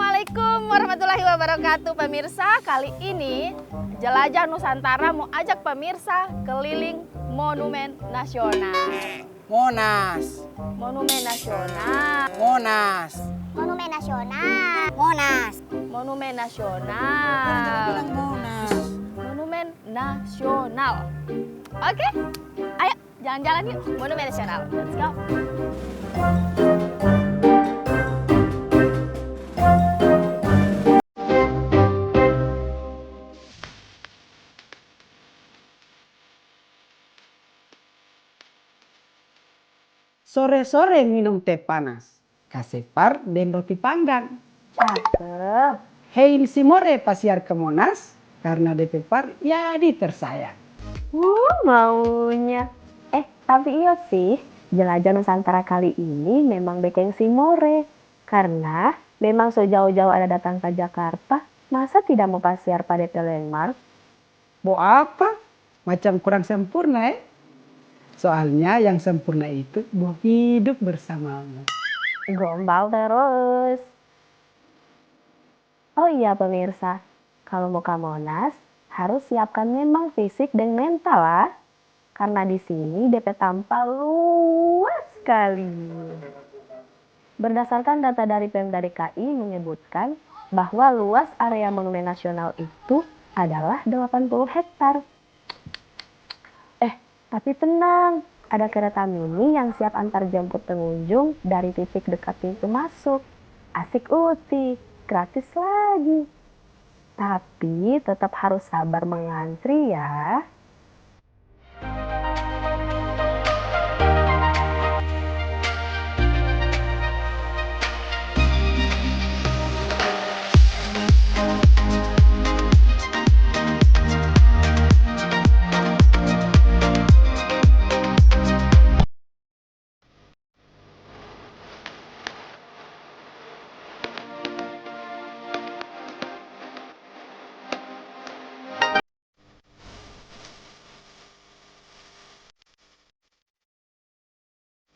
Assalamualaikum warahmatullahi wabarakatuh pemirsa. Kali ini Jelajah Nusantara mau ajak pemirsa keliling Monumen Nasional. Monas. Monumen Nasional. Monas. Monumen Nasional. Monas. Monumen Nasional. Bilang Monas. Monumen Nasional. Oke, ayo jalan-jalan yuk Monumen Nasional. Let's go. Sore-sore minum teh panas. Kasepar dan roti panggang. Cakep. Hei si more pasiar ke Monas karena DP par jadi tersayang. Maunya. Tapi iya sih, Jelajah Nusantara kali ini memang bekeng Simore. Karena memang sejauh-jauh ada datang ke Jakarta, masa tidak mau pasiar pada Landmark? Mau apa? Macam kurang sempurna Soalnya yang sempurna itu mau hidup bersamamu. Gombal terus. Oh iya pemirsa, kalau mau ke Monas, harus siapkan memang fisik dan mental lah. Karena di sini DP Tampal luas sekali. Berdasarkan data dari Pemda DKI menyebutkan bahwa luas area Monumen Nasional itu adalah 80 hektar. Tapi tenang, ada kereta mini yang siap antar jemput pengunjung dari titik dekat pintu masuk. Asik uti, gratis lagi. Tapi tetap harus sabar mengantri ya.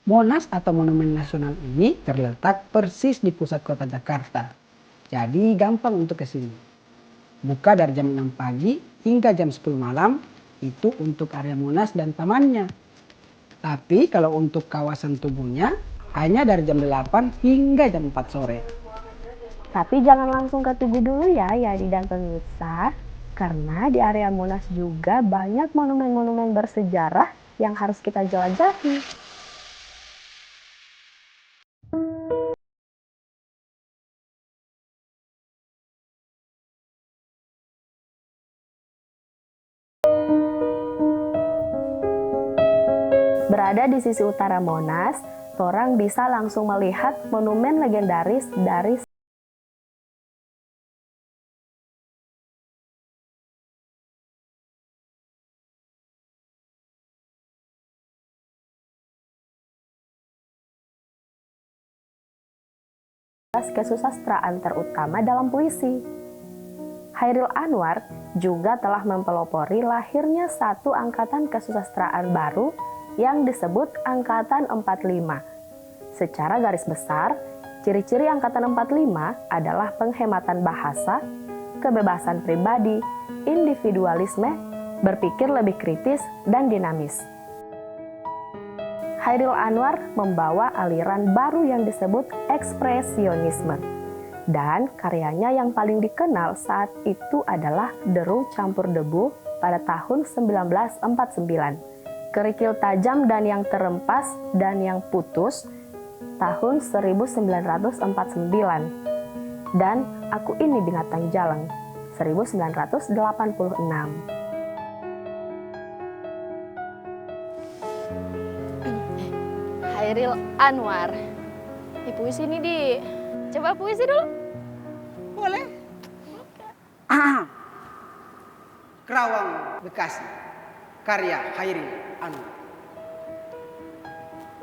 Monas atau Monumen Nasional ini terletak persis di pusat kota Jakarta. Jadi gampang untuk ke sini. Buka dari jam 6 pagi hingga jam 10 malam itu untuk area Monas dan tamannya. Tapi kalau untuk kawasan tubuhnya hanya dari jam 8 hingga jam 4 sore. Tapi jangan langsung ke Tugu dulu ya dan pemirsa. Karena di area Monas juga banyak monumen-monumen bersejarah yang harus kita jelajahi. Berada di sisi utara Monas, orang bisa langsung melihat monumen legendaris dari kesusastraan terutama dalam puisi. Chairil Anwar juga telah mempelopori lahirnya satu angkatan kesusastraan baru yang disebut Angkatan 45. Secara garis besar, ciri-ciri Angkatan 45 adalah penghematan bahasa, kebebasan pribadi, individualisme, berpikir lebih kritis, dan dinamis. Chairil Anwar membawa aliran baru yang disebut ekspresionisme. Dan karyanya yang paling dikenal saat itu adalah Deru Campur Debu pada tahun 1949. Kerikil Tajam dan Yang Terempas dan Yang Putus tahun 1949. Dan Aku Ini Binatang Jalang 1986. Chairil Anwar. Puisi ini di. Coba puisi dulu. Boleh? Kerawang Bekasi, karya Chairil Anwar.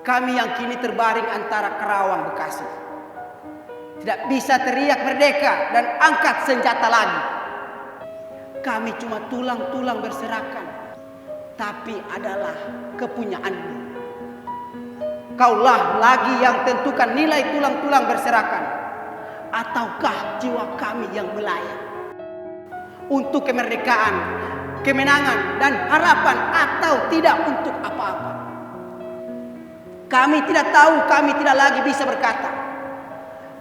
Kami yang kini terbaring antara Kerawang Bekasi tidak bisa teriak merdeka dan angkat senjata lagi. Kami cuma tulang-tulang berserakan, tapi adalah kepunyaanmu. Kaulah lagi yang tentukan nilai tulang-tulang berserakan. ataukah jiwa kami yang melayang? Untuk kemerdekaan, kemenangan, dan harapan, atau tidak untuk apa-apa? Kami tidak tahu, kami tidak lagi bisa berkata.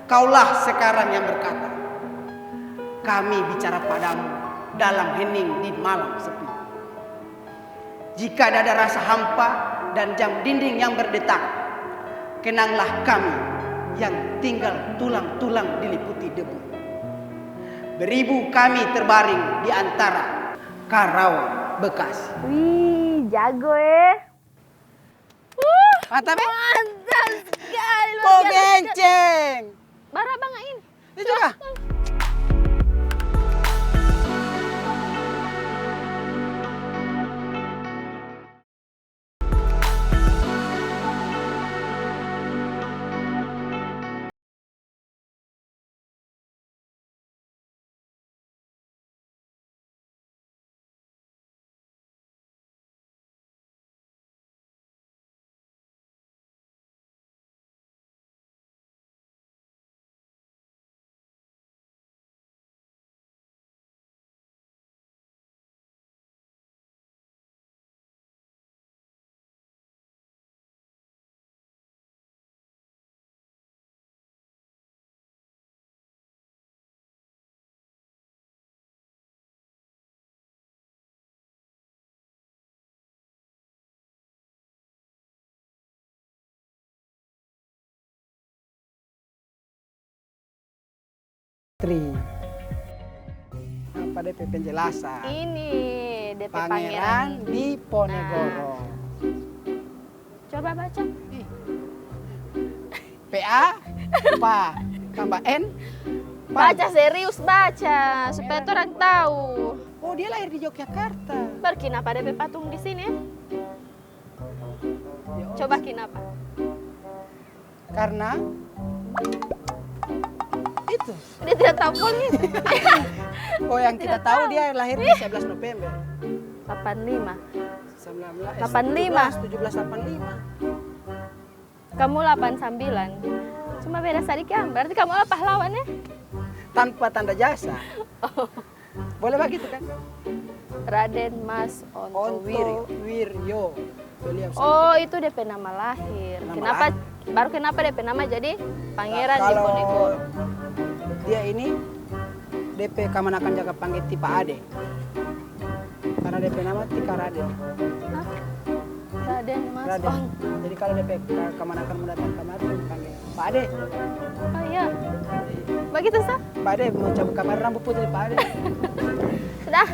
Kaulah sekarang yang berkata. Kami bicara padamu dalam hening di malam sepi. Jika ada rasa hampa dan jam dinding yang berdetak, kenanglah kami yang tinggal tulang-tulang diliputi debu. Beribu kami terbaring di antara Karawang, Bekasi. Wih, jago ya. Mantap ya? Mantap sekali. luar Oh biasa. benceng. Bara bang ini. Ini juga. Apa DP penjelasan? Ini DP Pangeran Diponegoro. Coba baca. PA, Pa, tambah N, Pa. Baca serius baca supaya orang tahu. Oh dia lahir di Yogyakarta. Berkinapa DP patung di sini? Coba kinapa? Karena itu. Dia tidak tahu pun nih. Oh yang kita Tidak tahu tahu. dia lahir di 11 November 85. 19, 1785. Kamu 89. Cuma beda sedikit. Berarti kamu apa pahlawannya? Tanpa tanda jasa. Boleh begitu kan? Raden Mas Ontowiryo. Wiryo. Beliau Oh, itu DP nama lahir. Nama Kenapa baru kenapa DP nama jadi Pangeran kalau Diponegoro? dia ini DP kamanakan jaga panggil Tipa Ade. Karena DP nama Tika Raden. Hah? Raden Mas Raden. Jadi kalau DP kamanakan mendatang kamar panggil Pak Ade. Oh iya. Begitu sah? Pak Ade mau cabut kamar rambut putih Pak Ade. Sudah.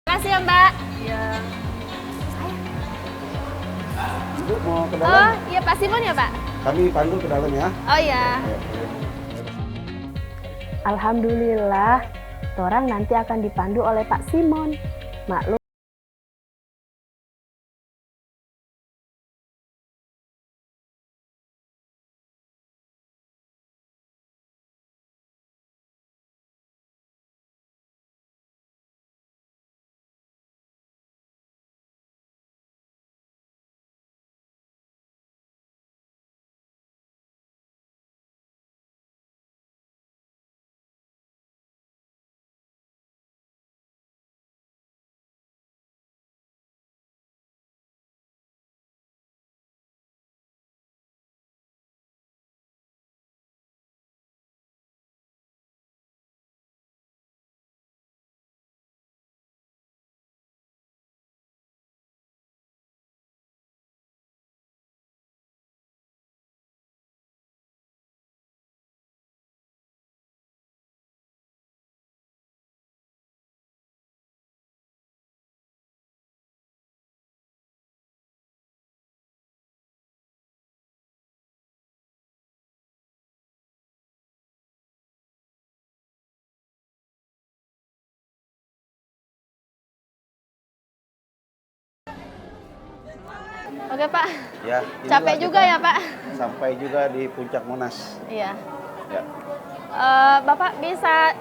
Terima kasih ya Mbak. Ibu mau ke Oh dalam? iya Pak Simon ya Pak? Kami pandu ke dalam ya. Oh iya. Alhamdulillah, orang nanti akan dipandu oleh Pak Simon. Maklum Oke Pak, Ya, capek inilah juga kita ya Pak? sampai juga di puncak Monas. Iya. Ya. Bapak bisa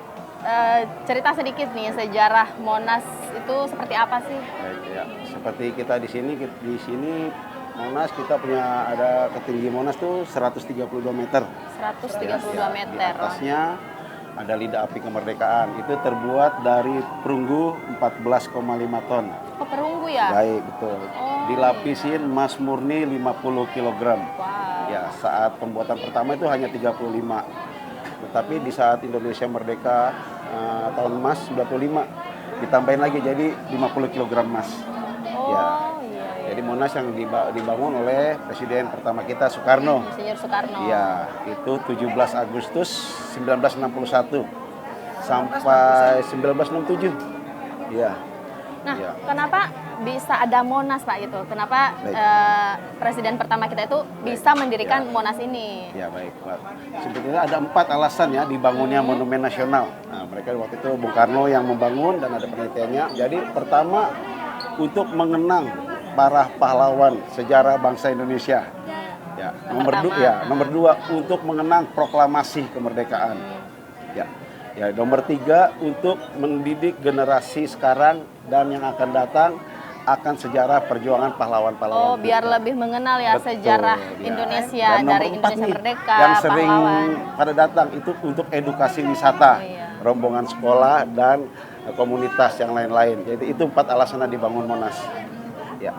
cerita sedikit nih sejarah Monas itu seperti apa sih? Baik, ya. Seperti kita di sini Monas kita punya ada ketinggi Monas tuh 132 meter. 132 Di meter. atasnya ada lidah api kemerdekaan. Itu terbuat dari perunggu 14,5 ton. Oh, perunggu ya? Baik, betul. Oh, Dilapisin emas murni 50 kg. Wow. Ya, saat pembuatan pertama itu hanya 35. Tetapi di saat Indonesia merdeka tahun emas 95 ditambahin lagi jadi 50 kg emas. Oh, Ya. iya. Jadi Monas yang dibangun oleh Presiden pertama kita Soekarno. Insinyur Soekarno. Ya, itu 17 Agustus 1961 sampai 1967. Ya. Nah, Iya. kenapa bisa ada Monas Pak gitu? Kenapa Baik. Presiden pertama kita itu bisa mendirikan Ya. Monas ini? Ya baik, Pak. Sebetulnya ada 4 alasan ya dibangunnya Monumen Nasional. Nah, mereka waktu itu Bung Karno yang membangun dan ada penelitiannya. Jadi pertama untuk mengenang para pahlawan sejarah bangsa Indonesia. Ya, nomor dua untuk mengenang proklamasi kemerdekaan. Ya. Ya, nomor 3 untuk mendidik generasi sekarang dan yang akan datang akan sejarah perjuangan pahlawan-pahlawan. Oh, biar kita. lebih mengenal ya Betul, sejarah ya. Indonesia Dan nomor dari 4 Indonesia nih, Merdeka, yang sering pahlawan. pada datang itu untuk edukasi wisata, Oh, iya. rombongan sekolah dan komunitas yang lain-lain. Jadi itu 4 alasan dibangun Monas. Ya.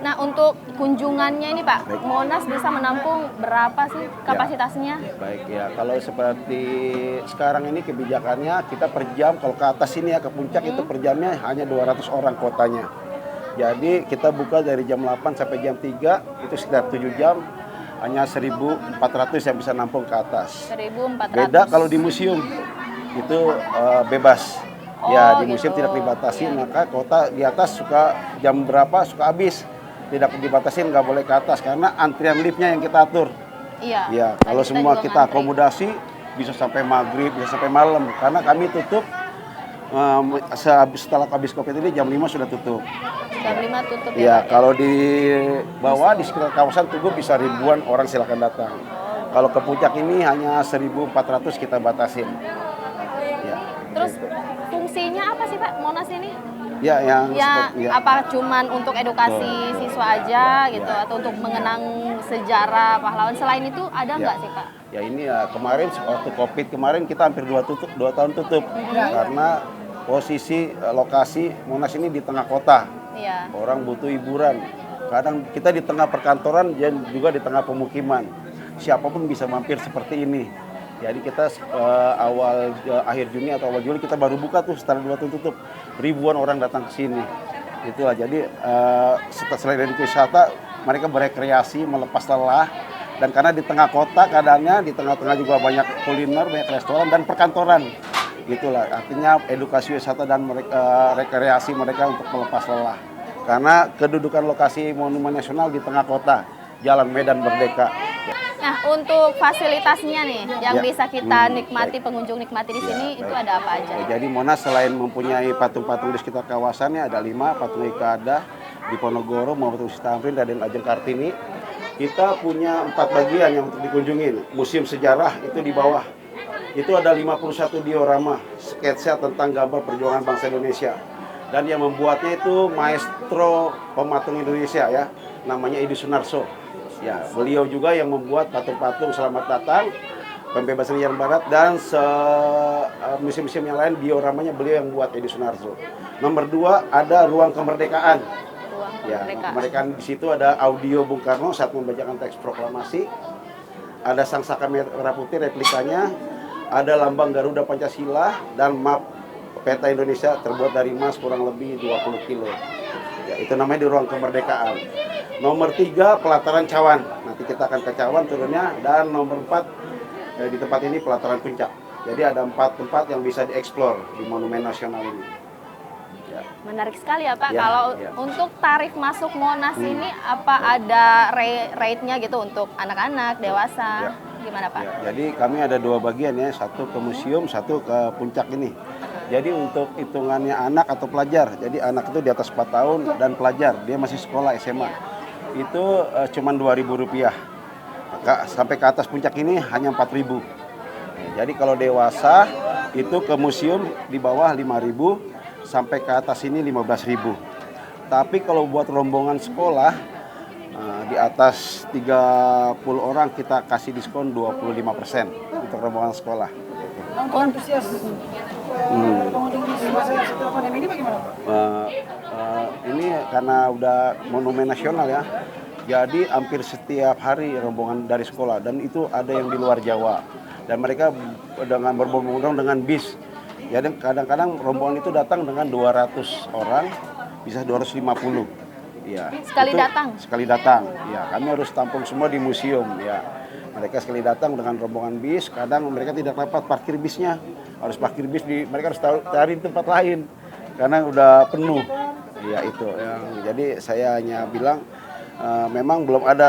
Nah, untuk kunjungannya ini Pak, Baik. Monas bisa menampung berapa sih kapasitasnya? Baik ya, kalau seperti sekarang ini kebijakannya kita per jam kalau ke atas ini ya ke puncak itu per jamnya hanya 200 orang kotanya. Jadi kita buka dari jam 8 sampai jam 3 itu sekitar 7 jam hanya 1.400 yang bisa nampung ke atas. 1.400. Beda kalau di museum itu bebas. Oh, Ya di museum gitu. tidak dibatasi, Iya. maka kota di atas suka jam berapa suka habis. Tidak dibatasin, nggak boleh ke atas karena antrian liftnya yang kita atur. Iya. Ya, Tadi kalau semua juga kita ngantri. akomodasi bisa sampai maghrib, bisa sampai malam. Karena kami tutup setelah habis Covid ini jam 5 sudah tutup. Jam 5 tutup Ya, ya Pak? kalau di bawah di sekitar kawasan Tugu bisa ribuan orang silakan datang. Kalau ke puncak ini hanya 1.400 kita batasin. Ya. Terus fungsinya apa sih Pak Monas ini? Ya, yang Ya, seperti- ya. apa cuman untuk edukasi Betul. siswa aja Ya, gitu ya. atau untuk mengenang sejarah pahlawan? Selain itu ada nggak sih Pak? Ya ini ya kemarin waktu Covid kemarin kita hampir 2 tahun tutup karena posisi lokasi Monas ini di tengah kota. Iya. Orang butuh hiburan. Kadang kita di tengah perkantoran dan juga di tengah pemukiman. Siapapun bisa mampir seperti ini. Jadi kita akhir Juni atau awal Juli kita baru buka tuh setelah 2 tahun tutup. Ribuan orang datang ke sini. Itulah jadi selain dari wisata mereka berekreasi, melepas lelah. Dan karena di tengah kota keadaannya, di tengah-tengah juga banyak kuliner, banyak restoran dan perkantoran. Itulah artinya edukasi wisata dan rekreasi mereka untuk melepas lelah. Karena kedudukan lokasi Monumen Nasional di tengah kota, Jalan Medan Merdeka. Nah, untuk fasilitasnya nih yang Ya. bisa kita nikmati, Baik. pengunjung nikmati di Ya, sini itu baik. ada apa aja? Jadi Monas selain mempunyai patung-patung di sekitar kawasannya ada 5 patung Ika Ada di Ponorogo, Muhammad Hussein Tamrin, Raden Ajeng Kartini. Kita punya 4 bagian yang untuk dikunjungi. Museum Sejarah itu di bawah. Itu ada 51 diorama sketsa tentang gambar perjuangan bangsa Indonesia. Dan yang membuatnya itu maestro pematung Indonesia ya, namanya Edi Sunarso. Ya, beliau juga yang membuat patung-patung Selamat Datang, Pembebasan Irian Barat dan museum-museum yang lain dioramanya beliau yang buat Edi Sunarso. Nomor 2 ada Ruang Kemerdekaan. Ruang Ya, Kemerdekaan. kemerdekaan di situ ada audio Bung Karno saat membacakan teks proklamasi. Ada Sang Saka Merah Putih replikanya, ada lambang Garuda Pancasila dan map peta Indonesia terbuat dari emas kurang lebih 20 kilo. Ya, itu namanya di Ruang Kemerdekaan. Nomor 3 pelataran Cawan. Nanti kita akan ke Cawan turunnya dan nomor 4 di tempat ini pelataran Puncak. Jadi ada 4 tempat yang bisa dieksplor di Monumen Nasional ini. Ya. Menarik sekali ya Pak. Ya, Kalau ya. untuk tarif masuk Monas ini apa ada rate-nya gitu untuk anak-anak, dewasa? Ya. Gimana Pak? Ya, jadi kami ada 2 bagian ya, satu ke museum, satu ke puncak ini. Jadi untuk hitungannya anak atau pelajar, jadi anak itu di atas 4 tahun dan pelajar, dia masih sekolah SMA. itu cuma Rp2.000. Sampai ke atas puncak ini hanya Rp4.000. Jadi kalau dewasa itu ke museum di bawah Rp5.000, sampai ke atas ini Rp15.000. Tapi kalau buat rombongan sekolah di atas 30 orang kita kasih diskon 25% untuk rombongan sekolah. Untuk antusias pengunjung di masa setelah pandemi ini bagaimana, Pak? Ini karena udah monumen nasional ya. Jadi hampir setiap hari rombongan dari sekolah, dan itu ada yang di luar Jawa, dan mereka dengan berbondong-bondong dengan bis. Jadi kadang-kadang rombongan itu datang dengan 200 orang, bisa 250. Ya, Sekali datang? Sekali datang. Ya, kami harus tampung semua di museum. Ya, mereka sekali datang dengan rombongan bis. Kadang mereka tidak dapat parkir bisnya, harus parkir bis mereka harus cari di tempat lain karena udah penuh. Ya itu. Jadi saya hanya bilang. Memang belum ada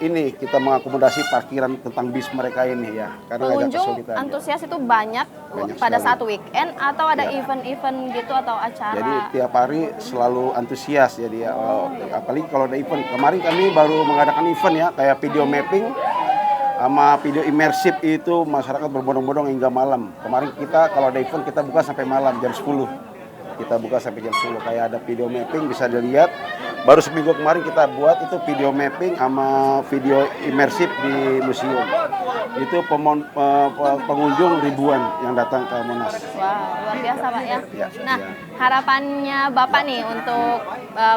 ini kita mengakomodasi parkiran tentang bis mereka ini ya, karena agak Pengunjung kesulitan. antusias itu banyak pada sekali. saat weekend atau ada Ya. event-event gitu atau acara? Jadi tiap hari selalu antusias, jadi apalagi kalau ada event. Kemarin kami baru mengadakan event ya, kayak video mapping sama video imersif, itu masyarakat berbondong-bondong hingga malam. Kemarin kita kalau ada event kita buka sampai malam jam 10. Kita buka sampai jam 10, kayak ada video mapping bisa dilihat. Baru seminggu kemarin kita buat itu video mapping sama video imersif di museum. Itu pengunjung ribuan yang datang ke Monas. Wah, luar biasa Pak ya. Ya, Nah, ya. harapannya Bapak nih untuk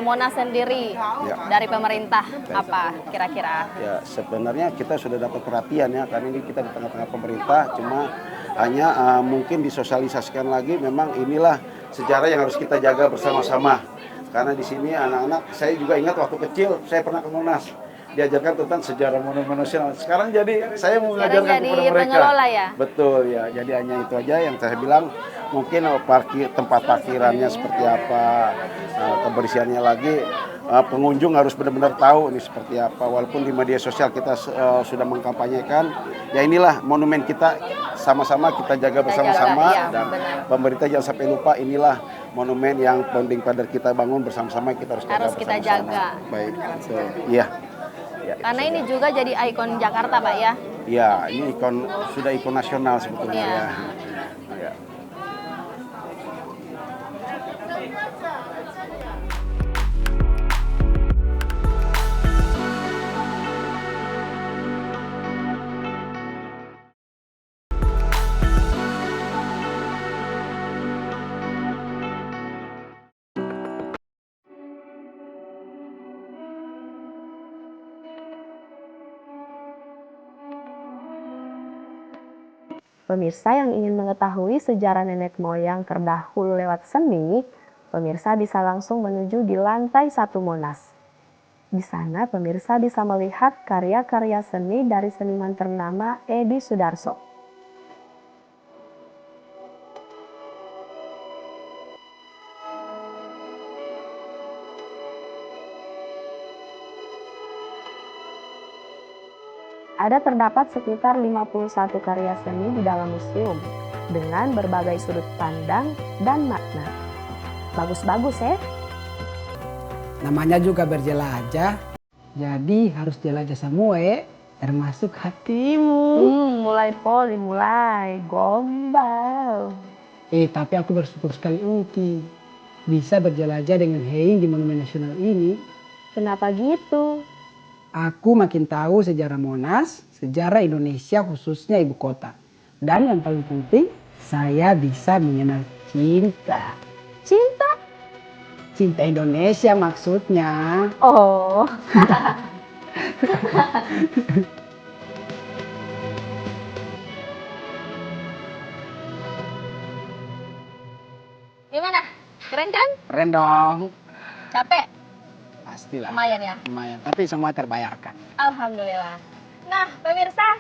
Monas sendiri Ya. dari pemerintah apa kira-kira? Ya, sebenarnya kita sudah dapat perhatian ya, karena ini kita di tengah-tengah pemerintah, cuma hanya mungkin disosialisasikan lagi. Memang inilah sejarah yang harus kita jaga bersama-sama. Karena di sini anak-anak, saya juga ingat waktu kecil saya pernah ke Monas, diajarkan tentang sejarah monumen nasional. Sekarang jadi saya mau mengajarkan jadi kepada mereka. pengelola ya? Betul ya. Jadi hanya itu aja yang saya bilang. Mungkin tempat parkirannya seperti apa, kebersihannya lagi. Pengunjung harus benar-benar tahu ini seperti apa. Walaupun di media sosial kita sudah mengkampanyekan, ya inilah monumen kita, sama-sama kita jaga bersama-sama. iya, Dan benar. pemerintah jangan sampai lupa, inilah monumen yang founding father kita bangun bersama-sama, kita harus jaga Harus kita bersama-sama. jaga. Baik, betul. Iya. Ya, Karena ini juga jadi ikon Jakarta Pak ya. iya, ini sudah ikon nasional sebetulnya Iya. ya. Ya. Pemirsa yang ingin mengetahui sejarah nenek moyang terdahulu lewat seni, pemirsa bisa langsung menuju di lantai 1 Monas. Di sana pemirsa bisa melihat karya-karya seni dari seniman ternama Edi Sudarso. Ada terdapat sekitar 51 karya seni di dalam museum dengan berbagai sudut pandang dan makna. Bagus-bagus ya? Namanya juga berjelajah, jadi harus jelajah semua ya, termasuk hatimu. Mulai gombal. Tapi aku bersyukur sekali Uti bisa berjelajah dengan Hein di Monumen Nasional ini. Kenapa gitu? Aku makin tahu sejarah Monas, sejarah Indonesia khususnya ibu kota. Dan yang paling penting, saya bisa mengenal cinta. Cinta? Cinta Indonesia maksudnya. Oh. Gimana? Keren kan? Keren dong. Capek? Pastilah. Lumayan ya? Lumayan, tapi semua terbayarkan. Alhamdulillah. Nah, pemirsa,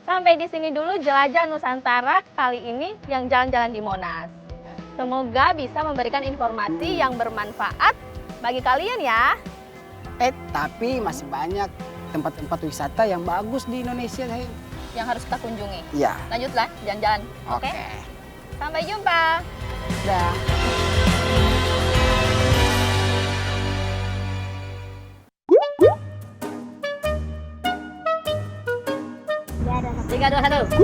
sampai di sini dulu jelajah Nusantara kali ini yang jalan-jalan di Monas. Semoga bisa memberikan informasi yang bermanfaat bagi kalian ya. Tapi masih banyak tempat-tempat wisata yang bagus di Indonesia. Yang harus kita kunjungi. Ya. Lanjutlah jalan-jalan. Oke? Sampai jumpa. Dah. 3, 2, 1.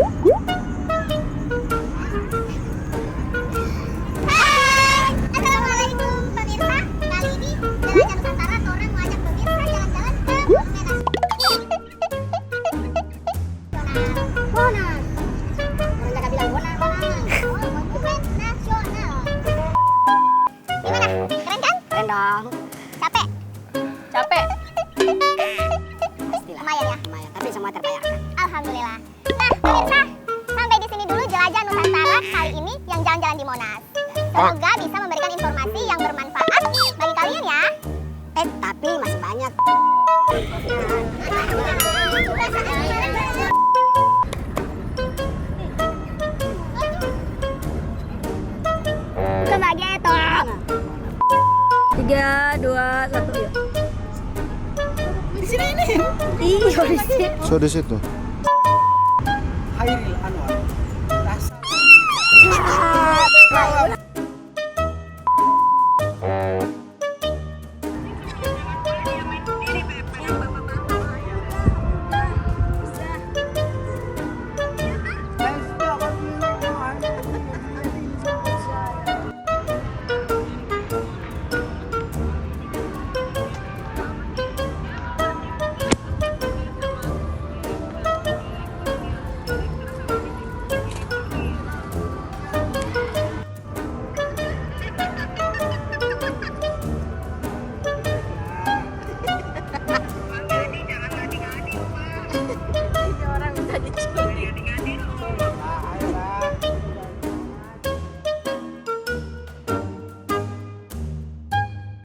Assalamualaikum pemirsa. Kali ini Jelajah Nusantara Torang mau ajak pemirsa jalan-jalan ke Monas. Orang jaga bilang Monas. Monumen Nasional. Gimana? Keren kan? Keren dong. Capek? Capek? Pastilah. Lumayan ya? Lumayan, tapi semua terbayarkan. Alhamdulillah. Nah, pemirsa, sampai di sini dulu Jelajah Nusantara kali ini yang jalan-jalan di Monas. Semoga bisa memberikan informasi yang bermanfaat bagi kalian ya. Tapi masih banyak. Sebagai tolong. 3, 2, 1, yuk. So di situ. Hairil Anwar. Orang bisa diculik.